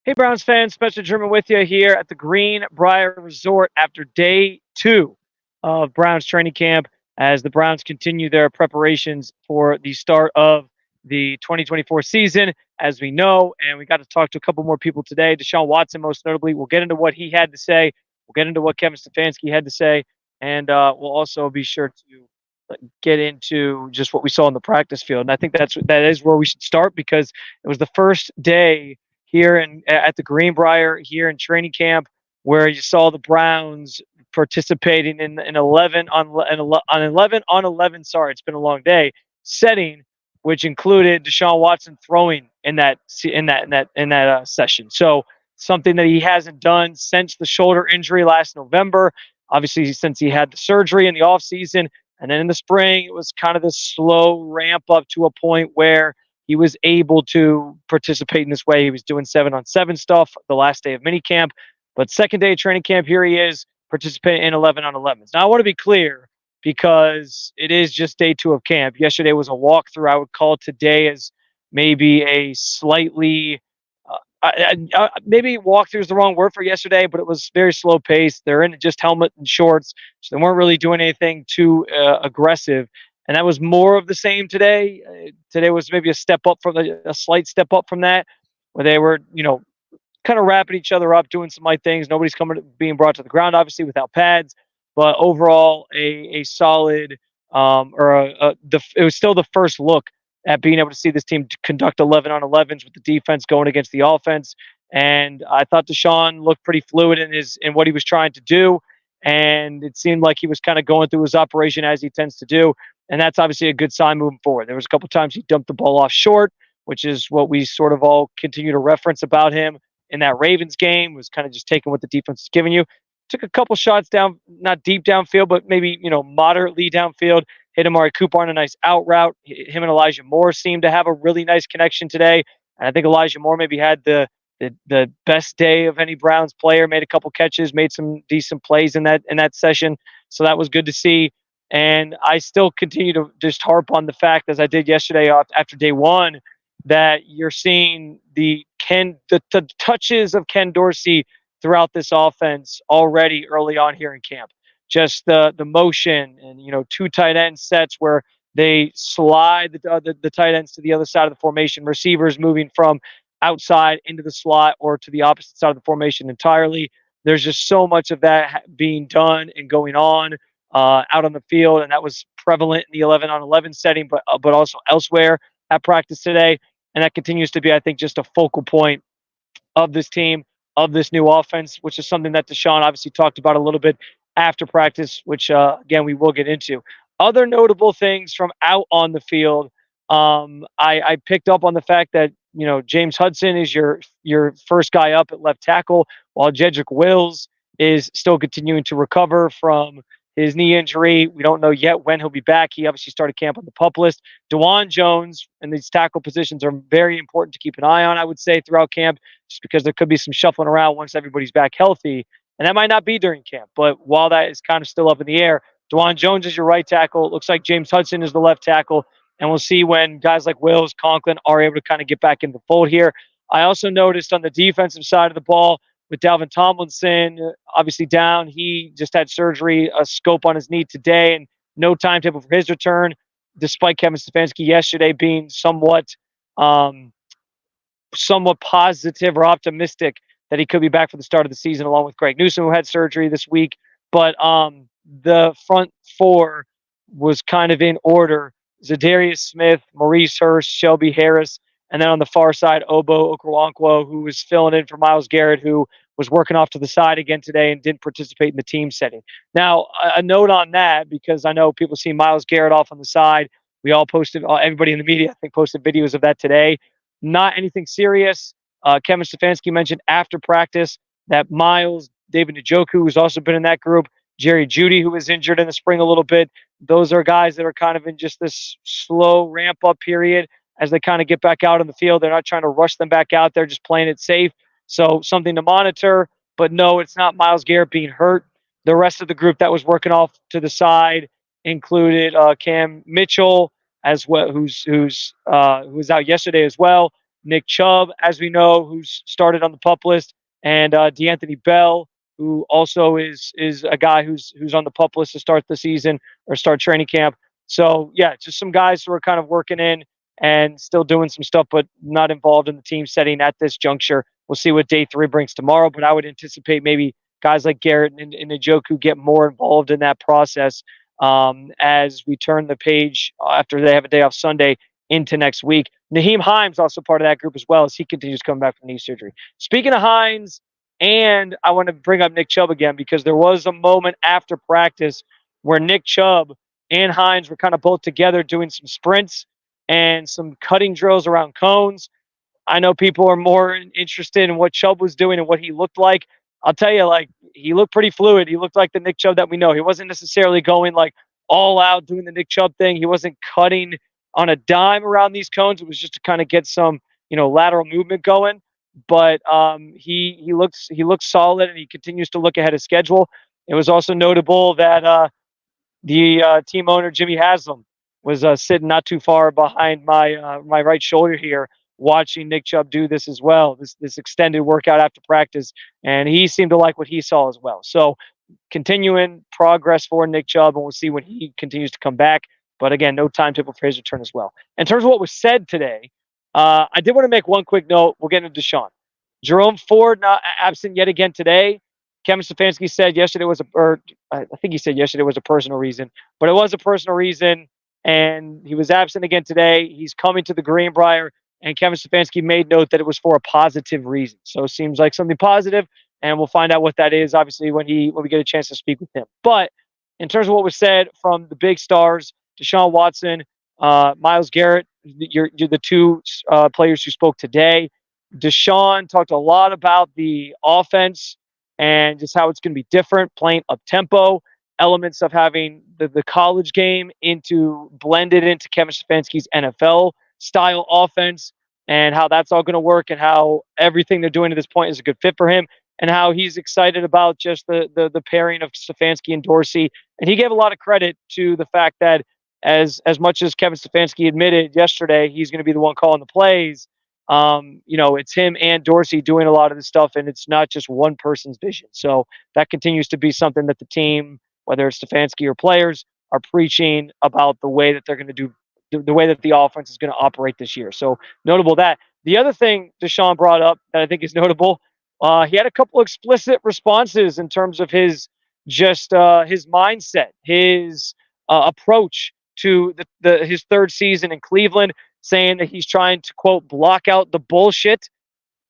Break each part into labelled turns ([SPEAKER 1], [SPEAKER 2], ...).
[SPEAKER 1] Hey, Browns fans, Spencer German with you here at the Greenbrier Resort after day 2 of Browns training camp as the Browns continue their preparations for the start of the 2024 season, as we know. And we got to talk to a couple more people today. Deshaun Watson, most notably. We'll get into what he had to say. We'll get into what Kevin Stefanski had to say. And we'll also be sure to get into just what we saw in the practice field. And I think that is where we should start because it was the first day here at the Greenbrier here in training camp where you saw the Browns participating in an 11 on 11 on 11. Sorry, it's been a long day. Setting, which included Deshaun Watson throwing in that session. So something that he hasn't done since the shoulder injury last November. Obviously, since he had the surgery in the offseason. And then in the spring, it was kind of this slow ramp up to a point where he was able to participate in this way. He was doing 7-on-7 stuff the last day of minicamp. But second day of training camp, here he is participating in 11-on-11s. Now, I want to be clear because it is just day 2 of camp. Yesterday was a walkthrough. I would call today as maybe a slightly maybe walkthrough is the wrong word for yesterday, but it was very slow paced. They're in just helmet and shorts, so they weren't really doing anything too aggressive. And that was more of the same today. Today was maybe a slight step up from that, where they were, kind of wrapping each other up, doing some light things. Nobody's being brought to the ground, obviously, without pads. But overall, a solid, it was still the first look at being able to see this team conduct 11-on-11s with the defense going against the offense. And I thought Deshaun looked pretty fluid in what he was trying to do. And it seemed like he was kind of going through his operation as he tends to do. And that's obviously a good sign moving forward. There was a couple times he dumped the ball off short, which is what we sort of all continue to reference about him in that Ravens game, was kind of just taking what the defense is giving you. Took a couple shots down, not deep downfield, but maybe, moderately downfield. Hit Amari Cooper on a nice out route. Him and Elijah Moore seemed to have a really nice connection today. And I think Elijah Moore maybe had the best day of any Browns player. Made a couple catches, made some decent plays in that session. So that was good to see. And I still continue to just harp on the fact, as I did yesterday after day 1, that you're seeing the touches of Ken Dorsey throughout this offense already early on here in camp. Just the motion and 2 tight end sets where they slide the tight ends to the other side of the formation, receivers moving from outside into the slot or to the opposite side of the formation entirely. There's just so much of that being done and going on out on the field, and that was prevalent in the 11-on-11 setting, but also elsewhere at practice today. And that continues to be, I think, just a focal point of this team, of this new offense, which is something that Deshaun obviously talked about a little bit after practice, which, again, we will get into. Other notable things from out on the field, I picked up on the fact that, James Hudson is your first guy up at left tackle, while Jedrick Wills is still continuing to recover from his knee injury. We don't know yet when he'll be back. He obviously started camp on the PUP list. DeJuan Jones and these tackle positions are very important to keep an eye on, I would say, throughout camp, just because there could be some shuffling around once everybody's back healthy. And that might not be during camp. But while that is kind of still up in the air, DeJuan Jones is your right tackle. It looks like James Hudson is the left tackle. And we'll see when guys like Wills, Conklin are able to kind of get back in the fold here. I also noticed on the defensive side of the ball, with Dalvin Tomlinson obviously down, he just had surgery, a scope on his knee today, and no timetable for his return, despite Kevin Stefanski yesterday being somewhat positive or optimistic that he could be back for the start of the season, along with Greg Newsome, who had surgery this week. But the front 4 was kind of in order. Zadarius Smith, Maurice Hurst, Shelby Harris, and then on the far side, Obo Okoronkwo, who was filling in for Myles Garrett, who was working off to the side again today and didn't participate in the team setting. Now, a note on that, because I know people see Myles Garrett off on the side. We all posted, everybody in the media, I think, posted videos of that today. Not anything serious. Kevin Stefanski mentioned after practice that Myles, David Njoku, who's also been in that group, Jerry Jeudy, who was injured in the spring a little bit. Those are guys that are kind of in just this slow ramp-up period as they kind of get back out on the field. They're not trying to rush them back out there, just playing it safe. So something to monitor. But no, it's not Myles Garrett being hurt. The rest of the group that was working off to the side included Cam Mitchell, as well, who was out yesterday as well. Nick Chubb, as we know, who's started on the PUP list, and DeAnthony Bell, who also is a guy who's on the PUP list to start the season or start training camp. So yeah, just some guys who are kind of working in and still doing some stuff, but not involved in the team setting at this juncture. We'll see what day 3 brings tomorrow, but I would anticipate maybe guys like Garrett and Njoku get more involved in that process as we turn the page after they have a day off Sunday into next week. Naheem Hines also part of that group as well as he continues coming back from knee surgery. Speaking of Hines, and I want to bring up Nick Chubb again because there was a moment after practice where Nick Chubb and Hines were kind of both together doing some sprints and some cutting drills around cones. I know people are more interested in what Chubb was doing and what he looked like. I'll tell you, like, he looked pretty fluid. He looked like the Nick Chubb that we know. He wasn't necessarily going like all out doing the Nick Chubb thing. He wasn't cutting on a dime around these cones. It was just to kind of get some, lateral movement going. But he looks solid and he continues to look ahead of schedule. It was also notable that the team owner Jimmy Haslam was sitting not too far behind my right shoulder here, watching Nick Chubb do this as well. This extended workout after practice, and he seemed to like what he saw as well. So continuing progress for Nick Chubb, and we'll see when he continues to come back. But again, no timetable for his return as well. In terms of what was said today, I did want to make one quick note. We'll get into Deshaun. Jerome Ford not absent yet again today. Kevin Stefanski said yesterday was I think he said yesterday was a personal reason, but it was a personal reason, and he was absent again today. He's coming to the Greenbrier, and Kevin Stefanski made note that it was for a positive reason. So it seems like something positive, and we'll find out what that is, obviously, when we get a chance to speak with him. But in terms of what was said from the big stars, Deshaun Watson, Myles Garrett, you're the two players who spoke today. Deshaun talked a lot about the offense and just how it's going to be different, playing up tempo, elements of having the college game blended into Kevin Stefanski's NFL style offense, and how that's all going to work, and how everything they're doing at this point is a good fit for him, and how he's excited about just the pairing of Stefanski and Dorsey. And he gave a lot of credit to the fact that as much as Kevin Stefanski admitted yesterday he's going to be the one calling the plays, it's him and Dorsey doing a lot of the stuff, and it's not just one person's vision. So that continues to be something that the team, whether it's Stefanski or players, are preaching about the way that they're going to do, the way that the offense is going to operate this year. So notable that. The other thing Deshaun brought up that I think is notable, he had a couple explicit responses in terms of his mindset, his approach to his third season in Cleveland, saying that he's trying to, quote, block out the bullshit.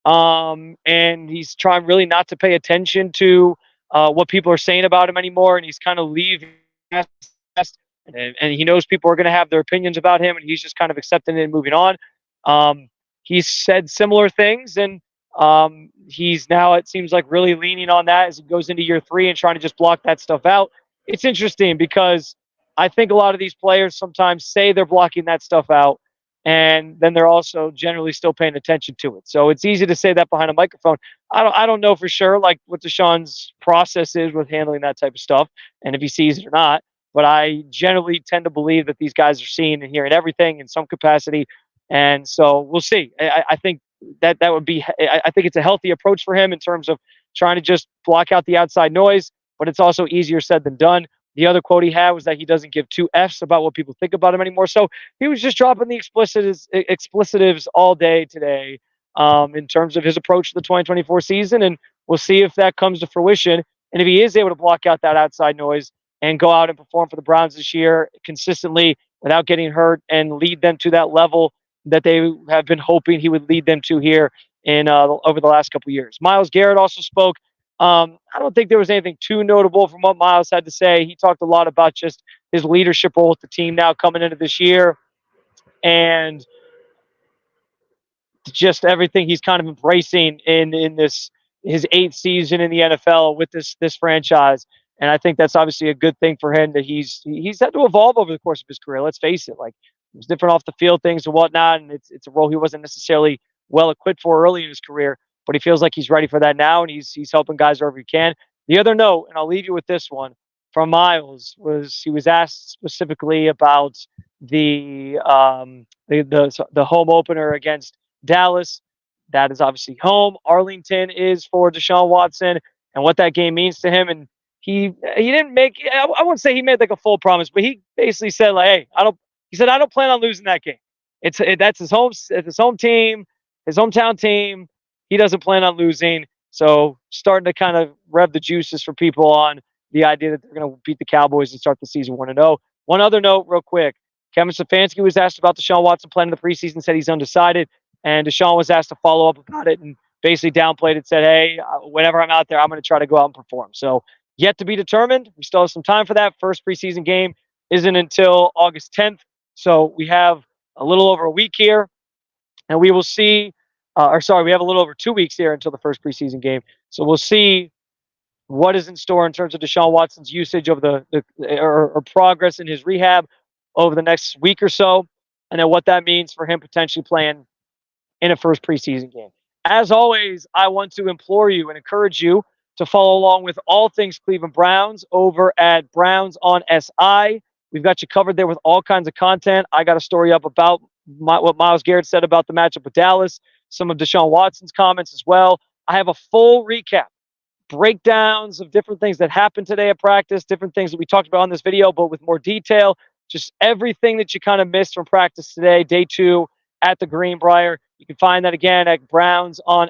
[SPEAKER 1] And he's trying really not to pay attention to what people are saying about him anymore. And he's kind of leaving, and he knows people are going to have their opinions about him, and he's just kind of accepting it and moving on. He's said similar things, and he's now, it seems like, really leaning on that as he goes into year 3 and trying to just block that stuff out. It's interesting because I think a lot of these players sometimes say they're blocking that stuff out, and then they're also generally still paying attention to it. So it's easy to say that behind a microphone. I don't know for sure like what Deshaun's process is with handling that type of stuff, and if he sees it or not. But I generally tend to believe that these guys are seeing and hearing everything in some capacity, and so we'll see. I think that would be. I think it's a healthy approach for him in terms of trying to just block out the outside noise, but it's also easier said than done. The other quote he had was that he doesn't give two Fs about what people think about him anymore. So he was just dropping the explicitives all day today in terms of his approach to the 2024 season. And we'll see if that comes to fruition. And if he is able to block out that outside noise and go out and perform for the Browns this year consistently without getting hurt and lead them to that level that they have been hoping he would lead them to here in over the last couple of years. Myles Garrett also spoke. I don't think there was anything too notable from what Myles had to say. He talked a lot about just his leadership role with the team now coming into this year, and just everything he's kind of embracing in this his 8th season in the NFL with this franchise. And I think that's obviously a good thing for him, that he's had to evolve over the course of his career. Let's face it, like, it was different off the field things and whatnot, and it's a role he wasn't necessarily well equipped for early in his career. But he feels like he's ready for that now, and he's helping guys wherever he can. The other note, and I'll leave you with this one, from Myles, was he was asked specifically about the home opener against Dallas. That is obviously home. Arlington is for Deshaun Watson and what that game means to him. And he didn't make, I wouldn't say he made like a full promise, but he basically said like, hey, he said, I don't plan on losing that game. That's it's his home team, his hometown team. He doesn't plan on losing. So starting to kind of rev the juices for people on the idea that they're going to beat the Cowboys and start the season 1-0. One other note, real quick. Kevin Stefanski was asked about Deshaun Watson playing in the preseason, said he's undecided. And Deshaun was asked to follow up about it and basically downplayed it, said, hey, whenever I'm out there, I'm going to try to go out and perform. So yet to be determined. We still have some time for that. First preseason game isn't until August 10th. So we have a little over a week here. And we will see, we have a little over 2 weeks here until the first preseason game. So we'll see what is in store in terms of Deshaun Watson's usage of or progress in his rehab over the next week or so, and then what that means for him potentially playing in a first preseason game. As always, I want to implore you and encourage you to follow along with all things Cleveland Browns over at Browns on SI. We've got you covered there with all kinds of content. I got a story up about what Myles Garrett said about the matchup with Dallas, some of Deshaun Watson's comments as well. I have a full recap, breakdowns of different things that happened today at practice, different things that we talked about on this video, but with more detail, just everything that you kind of missed from practice today, day 2 at the Greenbrier. You can find that again at Browns on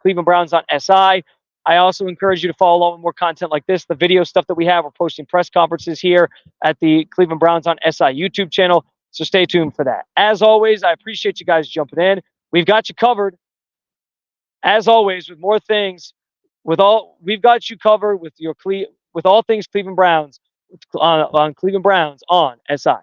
[SPEAKER 1] Cleveland Browns on SI. I also encourage you to follow along with more content like this, the video stuff that we have. We're posting press conferences here at the Cleveland Browns on SI YouTube channel, so stay tuned for that. As always, I appreciate you guys jumping in. We've got you covered, as always, with more things. We've got you covered with all things Cleveland Browns on Cleveland Browns on SI.